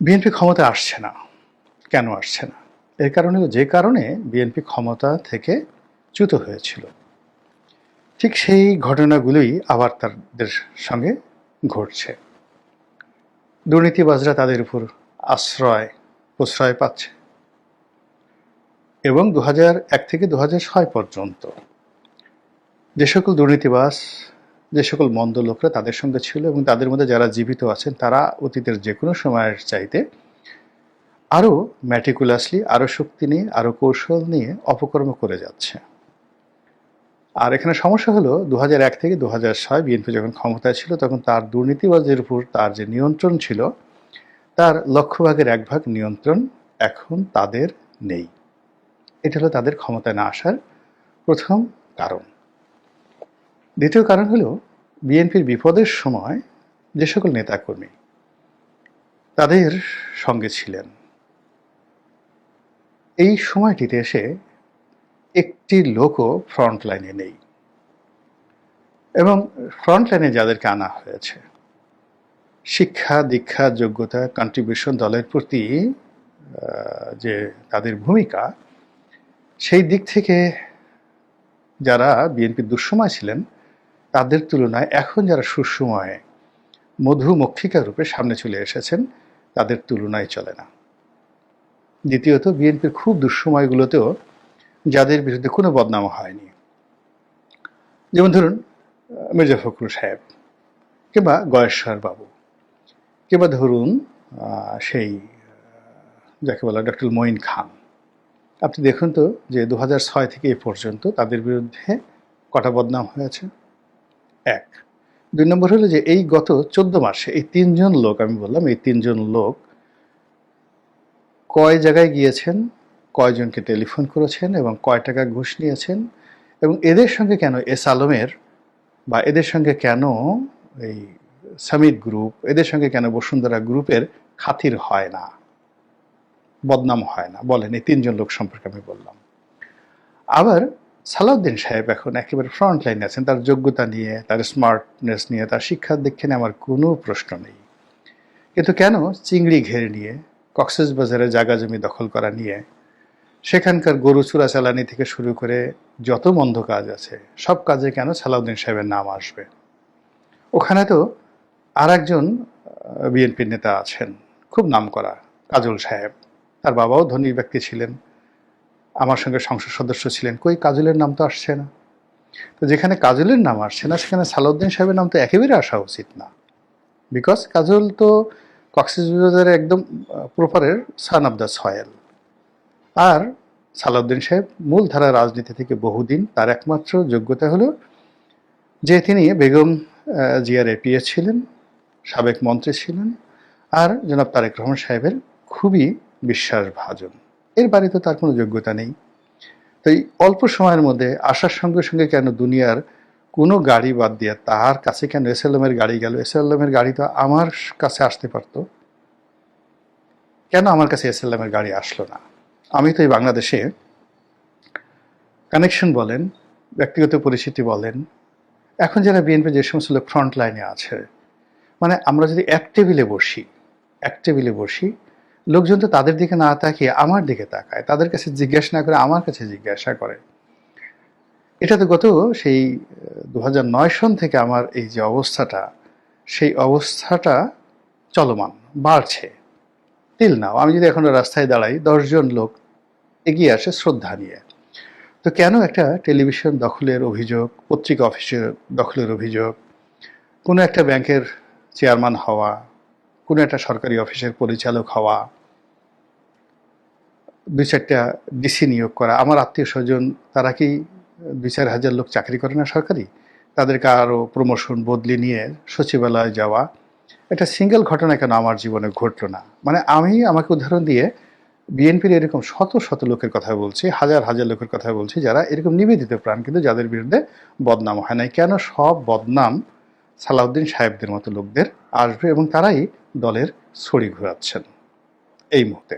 BNP ক্ষমতায় আসছে না। কেন আসছে না? এর কারণে যে কারণে বিএনপি ক্ষমতা থেকে চ্যুত হয়েছিল, ঠিক সেই ঘটনাগুলোই আবার তাদের সঙ্গে ঘটছে। দুর্নীতিবাজরা তাদের উপর প্রশ্রয় পাচ্ছে এবং 2001 থেকে 2006 পর্যন্ত যে সকল দুর্নীতিবাজ, যে সকল মন্দ লোকরা তাদের সঙ্গে ছিল এবং তাদের মধ্যে যারা জীবিত আছেন তারা অতীতের যে কোনো সময়ের চাইতে আরও ম্যাটিকুলাসলি, আরও শক্তি নিয়ে, আরও কৌশল নিয়ে অপকর্ম করে যাচ্ছে। আর এখানে সমস্যা হলো 2001 থেকে 2006 বিএনপি যখন ক্ষমতায় ছিল তখন তার দুর্নীতিবাজের উপর তার যে নিয়ন্ত্রণ ছিল তার লক্ষভাগের 1 ভাগ নিয়ন্ত্রণ এখন তাদের নেই। এটা হলো তাদের ক্ষমতায় না আসার প্রথম কারণ। দ্বিতীয় কারণ হলো বিএনপির বিপদের সময় যে সকল নেতাকর্মী তাদের সঙ্গে ছিলেন, এই সময়টিতে এসে একটি লোকও ফ্রন্ট লাইনে নেই এবং ফ্রন্ট লাইনে যাদেরকে আনা হয়েছে শিক্ষা, দীক্ষা, যোগ্যতা, কন্ট্রিবিউশন, দলের প্রতি যে তাদের ভূমিকা, সেই দিক থেকে যারা বিএনপির দুঃসময় ছিলেন তাদের তুলনায় এখন যারা সুসময়ে মধুমক্ষিকা রূপে সামনে চলে এসেছেন তাদের তুলনায় চলে না। দ্বিতীয়ত, বিএনপির খুব দুঃসময়গুলোতেও যাদের বিরুদ্ধে কোনো বদনাম হয়নি, যেমন ধরুন মির্জা ফখরুল সাহেব কিংবা গয়েশ্বর বাবু কিংবা ধরুন সেই যাকে বলা ডক্টর মঈন খান, আপনি দেখুন তো যে 2006 থেকে এ পর্যন্ত তাদের বিরুদ্ধে কটা বদনাম হয়েছে। 1। 2 নম্বর হলো যে এই গত 14 মাসে এই 3 জন লোক, আমি বললাম এই 3 জন লোক কয় জায়গায় গিয়েছেন, কয়জনকে টেলিফোন করেছেন এবং কয় টাকা ঘুষ নিয়েছেন, এবং এদের সঙ্গে কেন এস আলমের বা এদের সঙ্গে কেন এই সামিট গ্রুপ, এদের সঙ্গে কেন বসুন্ধরা গ্রুপের খাতির হয় না, বদনাম হয় না, বলেন। এই 3 জন লোক সম্পর্কে আমি বললাম। আবার সালাউদ্দিন সাহেব এখন একেবারে ফ্রন্ট লাইনে আছেন, তার যোগ্যতা নিয়ে, তার স্মার্টনেস নিয়ে, তার শিক্ষার দিক নিয়ে আমার কোনো প্রশ্ন নেই, কিন্তু কেন চিংড়ি ঘেরে নিয়ে, কক্সবাজারে জায়গা জমি দখল করা নিয়ে, সেখানকার গরু চোরাচালানি থেকে শুরু করে যত মন্দ কাজ আছে সব কাজে কেন সালাউদ্দিন সাহেবের নাম আসবে? ওখানে তো আর একজন বিএনপির নেতা আছেন খুব নামকরা, কাজল সাহেব, তার বাবাও ধনী ব্যক্তি ছিলেন, আমার সঙ্গে সংসদ সদস্য ছিলেন, কই কাজলের নাম তো আসছে না। তো যেখানে কাজলের নাম আসছে না সেখানে সালাউদ্দিন সাহেবের নাম তো একেবারে আসা উচিত না, বিকজ কাজল তো কক্সবাজারের একদম প্রপারের সান অফ দ্য সয়েল। আর সালাউদ্দিন সাহেব মূলধারা রাজনীতি থেকে বহুদিন, তার একমাত্র যোগ্যতা হলো যে তিনি বেগম জিয়ার এপিএ ছিলেন, সাবেক মন্ত্রী ছিলেন, আর জনাব তারেক রহমান সাহেবের খুবই বিশ্বাসভাজন। এর বাইরে তো তার কোনো যোগ্যতা নেই। তো এই অল্প সময়ের মধ্যে আসার সঙ্গে সঙ্গে কেন দুনিয়ার কোনো গাড়ি বাদ দিয়ে তার কাছে কেন এসএলএমের গাড়ি গেল? এসএলএমের গাড়ি তো আমার কাছে আসতে পারতো, কেন আমার কাছে এসএলএমের গাড়ি আসলো না? আমি তো এই বাংলাদেশে কানেকশন বলেন, ব্যক্তিগত পরিচিতি বলেন, এখন যারা বিএনপি যে সমস্ত লোক ফ্রন্ট লাইনে আছে, মানে আমরা যদি এক টেবিলে বসি, লোকজন তো তাদের দিকে না তাকিয়ে আমার দিকে তাকায়, তাদের কাছে জিজ্ঞাসা না করে আমার কাছে জিজ্ঞাসা করে। এটা তো গত সেই 2009 সন থেকে আমার এই যে অবস্থাটা, সেই অবস্থাটা চলমান, বাড়ছে। টিল নাও আমি যদি এখন রাস্তায় দাঁড়াই, 10 জন লোক এগিয়ে আসে শ্রদ্ধা নিয়ে, তো কেন একটা টেলিভিশন দখলের অভিযোগ, পত্রিকা অফিসের দখলের অভিযোগ, কোনো একটা ব্যাংকের চেয়ারম্যান হওয়া, কোনো একটা সরকারি অফিসের পরিচালক হওয়া, 2-4টা ডিসি নিয়োগ করা, আমার আত্মীয় স্বজন তারা কি 2-4 হাজার লোক চাকরি করে না সরকারি, তাদেরকে আরও প্রমোশন বদলি নিয়ে সচিবালয়ে যাওয়া, একটা সিঙ্গেল ঘটনা কেন আমার জীবনে ঘটলো না? মানে আমাকে উদাহরণ দিয়ে বিএনপির এরকম শত শত লোকের কথা বলছি, হাজার হাজার লোকের কথা বলছি যারা এরকম নিবেদিত প্রাণ, কিন্তু যাদের বিরুদ্ধে বদনাম হয় নাই। কেন সব বদনাম সালাউদ্দিন সাহেবদের মতো লোকদের আসবে এবং তারাই দলের ছড়ি ঘোরাচ্ছেন এই মুহূর্তে?